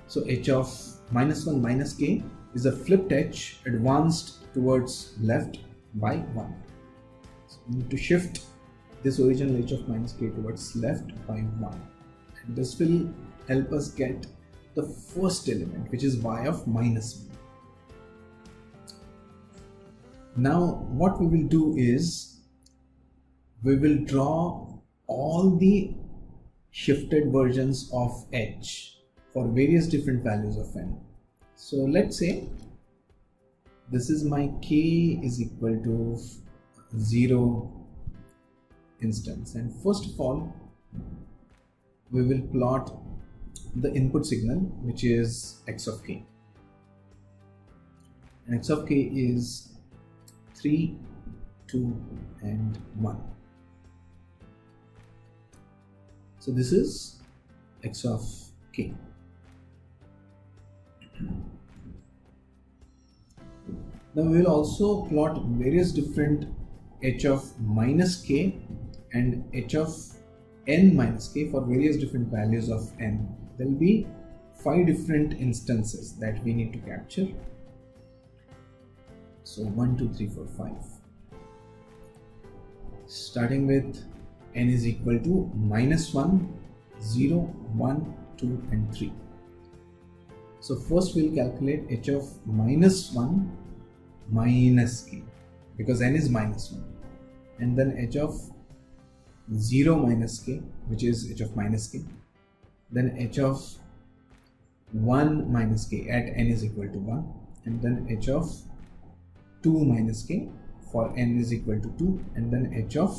So h of -1 minus k is a flipped h advanced towards left by 1. So we need to shift this original h of -k towards left by 1. And this will help us get the first element, which is y of -1. Now what we will do is we will draw all the shifted versions of h for various different values of n. So let's say this is my k is equal to 0 instance, and first of all we will plot the input signal, which is x of k, and x of k is 3, 2 and 1. So this is x of k. Now we will also plot various different h of -k and h of n minus k for various different values of n. There will be 5 different instances that we need to capture. So 1, 2, 3, 4, 5. Starting with n is equal to -1, 0, 1, 2 and 3. So first we'll calculate h of -1 minus k, because n is -1, and then h of 0 minus k, which is h of -k, then h of 1 minus k at n is equal to 1, and then h of 2 minus k for n is equal to 2, and then h of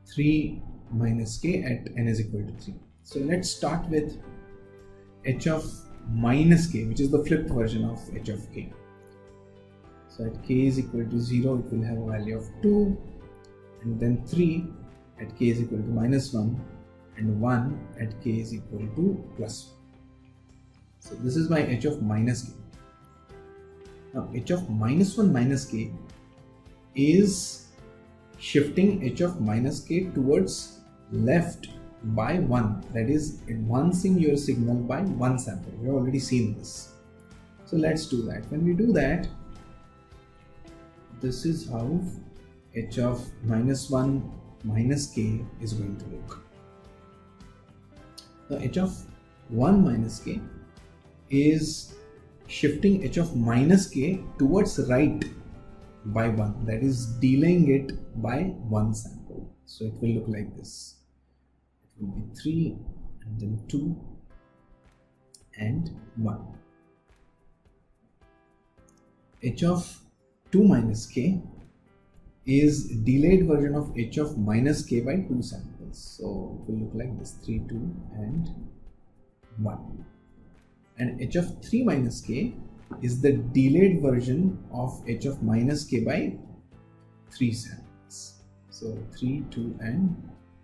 3 minus k at n is equal to 3. So let's start with h of minus k, which is the flipped version of h of k. So at k is equal to 0, it will have a value of 2, and then 3 at k is equal to -1, and 1 at k is equal to +1. So this is my h of minus k. Now h of -1 minus k is shifting h of minus k towards left by 1, that is advancing your signal by one sample. We have already seen this. So let's do that. When we do that, this is how h of -1 minus k is going to look. Now h of 1 minus k is shifting h of minus k towards right by 1, that is delaying it by one sample. So it will look like this. It will be 3 and then 2 and 1. H of 2 minus k is delayed version of h of minus k by 2 samples. So it will look like this, 3, 2 and 1. And h of 3 minus k is the delayed version of h of minus k by 3 samples. So 3, 2 and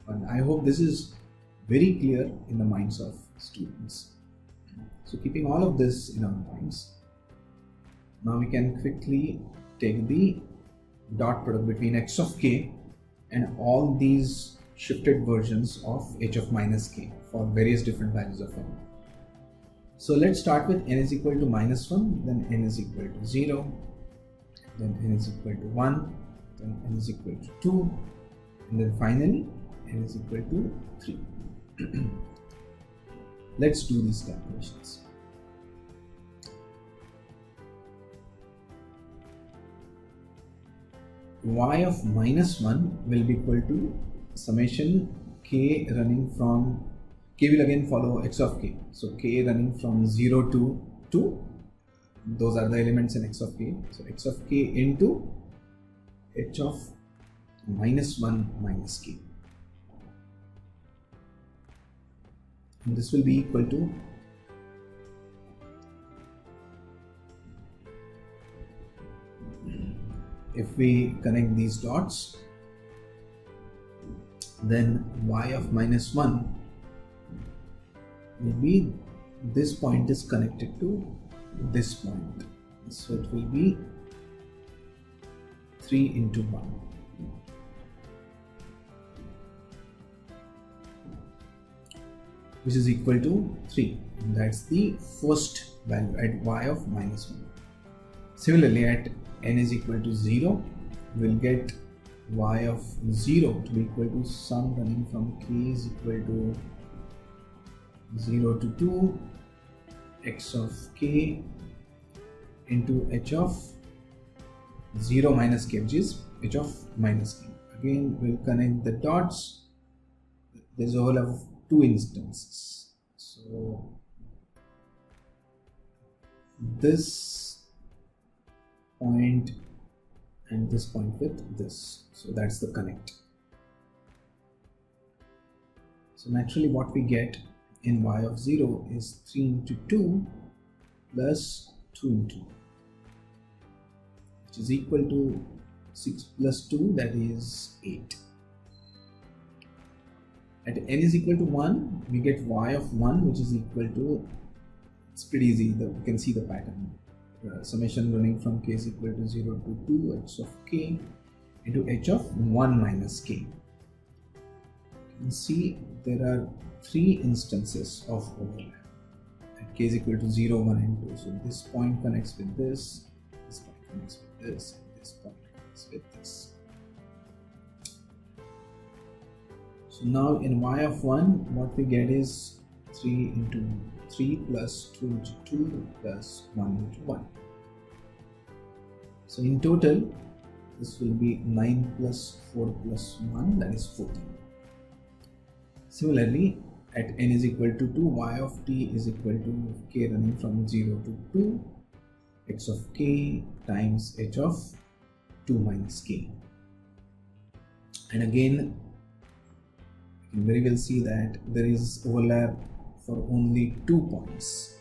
1. I hope this is very clear in the minds of students. So keeping all of this in our minds, now we can quickly take the dot product between x of k and all these shifted versions of h of minus k for various different values of n. So let's start with n is equal to -1, then n is equal to 0, then n is equal to 1, then n is equal to 2, and then finally n is equal to 3. Let's do these calculations. Y of -1 will be equal to summation k running from, k will again follow x of k. So k running from 0 to 2, those are the elements in x of k. So x of k into h of -1 minus k. And this will be equal to if we connect these dots, then y of -1 will be, this point is connected to this point, so it will be 3 into 1. Which is equal to 3. That's the first value at y of -1. Similarly, at n is equal to 0, we'll get y of 0 to be equal to sum running from k is equal to 0 to 2 x of k into h of 0 minus k, which is h of minus k. Again, we'll connect the dots. There's overlap of 2 instances. So this point and this point with this. So that's the connect. So naturally what we get in y of 0 is 3 into 2 plus 2 into 2, which is equal to 6 plus 2, that is 8. At n is equal to 1, we get y of 1, which is equal to, it's pretty easy, you can see the pattern. Summation running from k is equal to 0 to 2 h of k into h of 1 minus k. You can see there are 3 instances of overlap. At k is equal to 0, 1 and 2. So this point connects with this point connects with this, and this point connects with this. So now in y of 1, what we get is 3 into 3 plus 2 into 2 plus 1 into 1. So in total, this will be 9 plus 4 plus 1, that is 14. Similarly, at n is equal to 2, y of t is equal to k running from 0 to 2, x of k times h of 2 minus k. And again, you can very well see that there is overlap for only 2 points.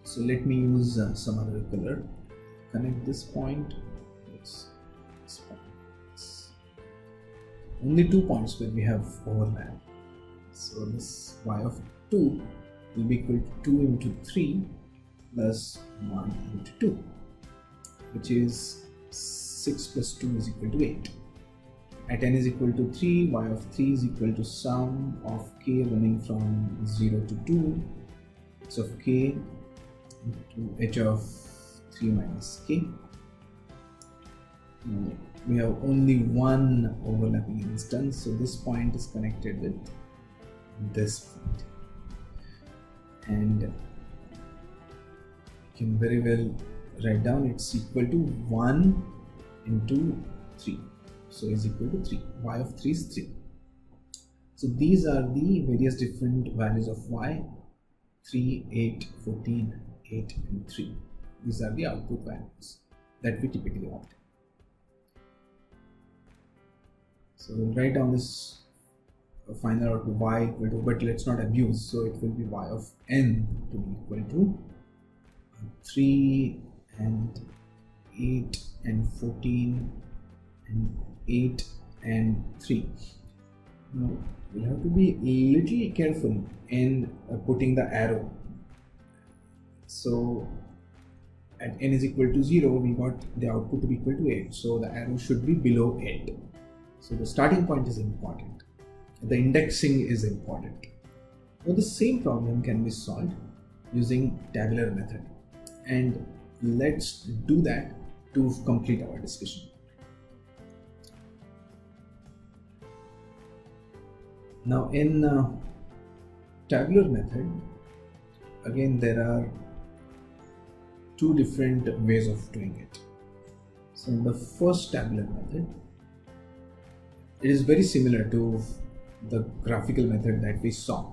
So let me use some other color. Connect this point, this point. Only 2 points where we have overlap. So this y of 2 will be equal to 2 into 3 plus 1 into 2, which is 6 plus 2 is equal to 8. at n is equal to 3, y of 3 is equal to sum of k running from 0 to 2, x of k into h of 3 minus k. Now, we have only one overlapping instance, so this point is connected with this point, and you can very well write down it's equal to 1 into 3, so is equal to 3. Y of 3 is 3. So these are the various different values of y: 3, 8, 14, 8 and 3. These are the output values that we typically opt. So we'll write down this final output y equal to, but let's not abuse, so it will be y of n to be equal to 3 and 8 and 14 and 8 and 3. Now we'll have to be a little careful in putting the arrow. So at n is equal to 0, we got the output to be equal to 8, so the arrow should be below 8. So the starting point is important, the indexing is important. Now the same problem can be solved using tabular method, and let's do that to complete our discussion. Now in tabular method, again there are two different ways of doing it. So in the first tabular method, it is very similar to the graphical method that we saw,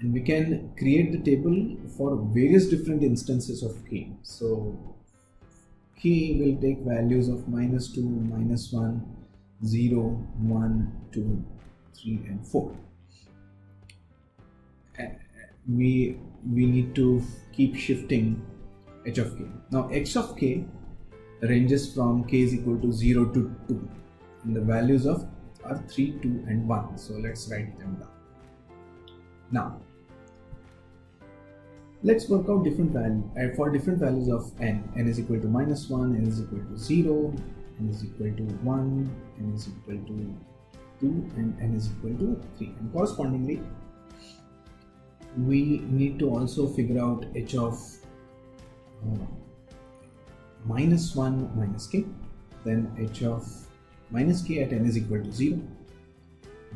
and we can create the table for various different instances of k. So k will take values of -2, -1, 0, 1, 2, 3 and 4. We need to keep shifting h of k. Now x of k ranges from k is equal to 0 to 2, and the values of are 3, 2 and 1. So let's write them down. Now let's work out different values for different values of n. N is equal to -1, n is equal to 0, n is equal to 1, n is equal to 2 and n is equal to 3, and correspondingly we need to also figure out h of -1 minus k, then h of minus k at n is equal to 0,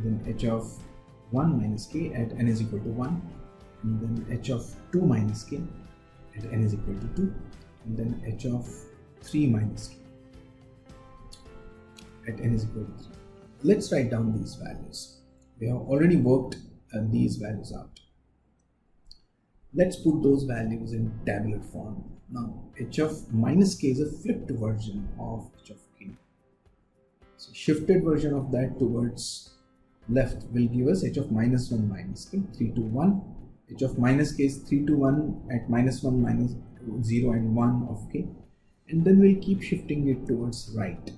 then h of 1 minus k at n is equal to 1, and then h of 2 minus k at n is equal to 2, and then h of 3 minus k at n is equal to 3. Let's write down these values. We have already worked these values out. Let's put those values in tabular form. Now h of minus k is a flipped version of h of k. So shifted version of that towards left will give us h of -1 minus k, 3 to 1. H of minus k is 3 to 1 at -1 minus 0 and 1 of k, and then we'll keep shifting it towards right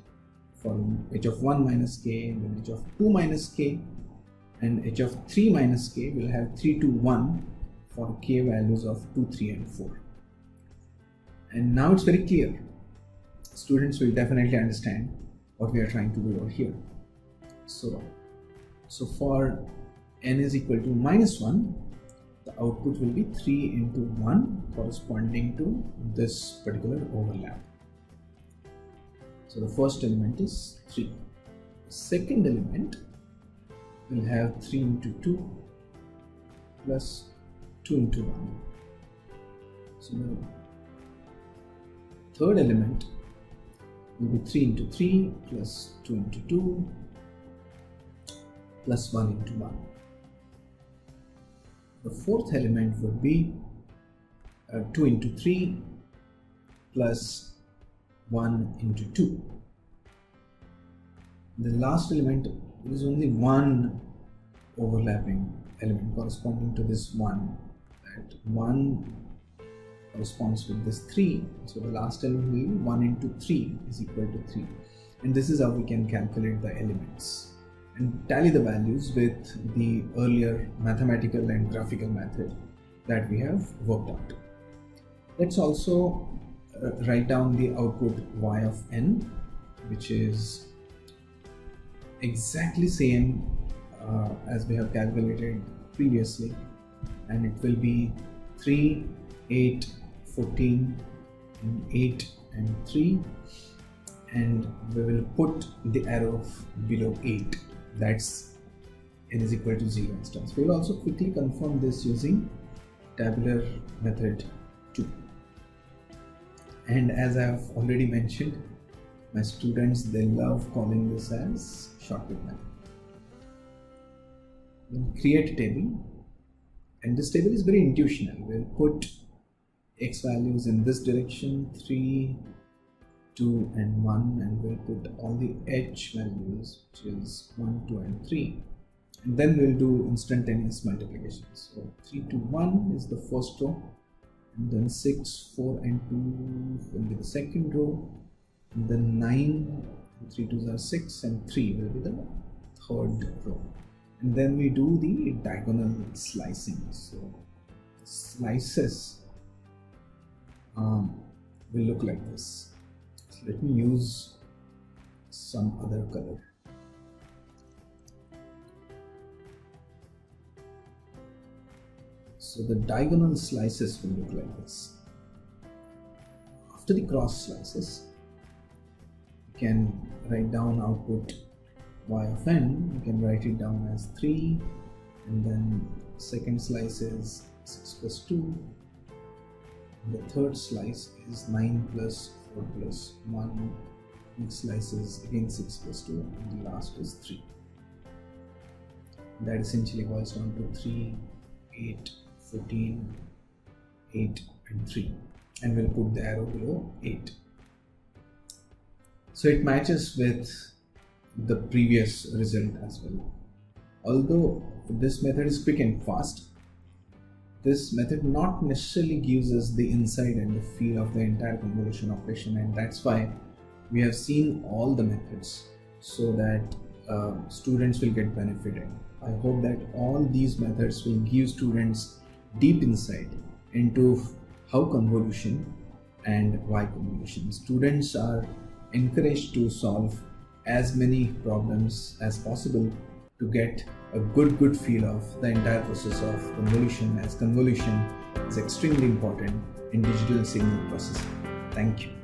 for h of 1 minus k, and then h of 2 minus k, and h of 3 minus k will have 3 to 1 for k values of 2, 3 and 4. And now it's very clear. Students will definitely understand what we are trying to do over here. So for n is equal to -1, the output will be 3 into 1 corresponding to this particular overlap. So the first element is 3. The second element will have 3 into 2 plus 2 into 1. So the third element will be 3 into 3 plus 2 into 2 plus 1 into 1. The fourth element would be 2 into 3 plus 1 into 2. The last element is only one overlapping element corresponding to this 1. That 1 corresponds with this 3. So the last element will be 1 into 3 is equal to 3. And this is how we can calculate the elements and tally the values with the earlier mathematical and graphical method that we have worked out. Let's also write down the output y of n, which is exactly same as we have calculated previously, and it will be 3, 8, 14 and 8 and 3, and we will put the arrow below 8, that's n is equal to 0 instance. We will also quickly confirm this using tabular method 2. And as I have already mentioned, my students, they love calling this as shortcut method. Then create a table, and this table is very intuitional. We'll put x values in this direction, 3, 2 and 1, and we'll put all the h values, which is 1, 2 and 3, and then we'll do instantaneous multiplication. So 3 to 1 is the first row, and then 6, 4 and 2 will be the second row, and then 9, 3 2s are 6, and 3 will be the third row. And then we do the diagonal slicing. So slices will look like this. So let me use some other color. So the diagonal slices will look like this. After the cross slices, you can write down output y of n. You can write it down as 3, and then second slice is 6 plus 2. The third slice is 9 plus 4 plus 1. Next slice is again 6 plus 2, and the last is 3. That essentially boils down to 3, 8, 14, 8 and 3, and we'll put the arrow below 8. So it matches with the previous result as well. Although this method is quick and fast, this method not necessarily gives us the insight and the feel of the entire convolution operation, and that's why we have seen all the methods so that students will get benefited. I hope that all these methods will give students deep insight into how convolution and why convolution. Students are encouraged to solve as many problems as possible to get a good feel of the entire process of convolution, as convolution is extremely important in digital signal processing. Thank you.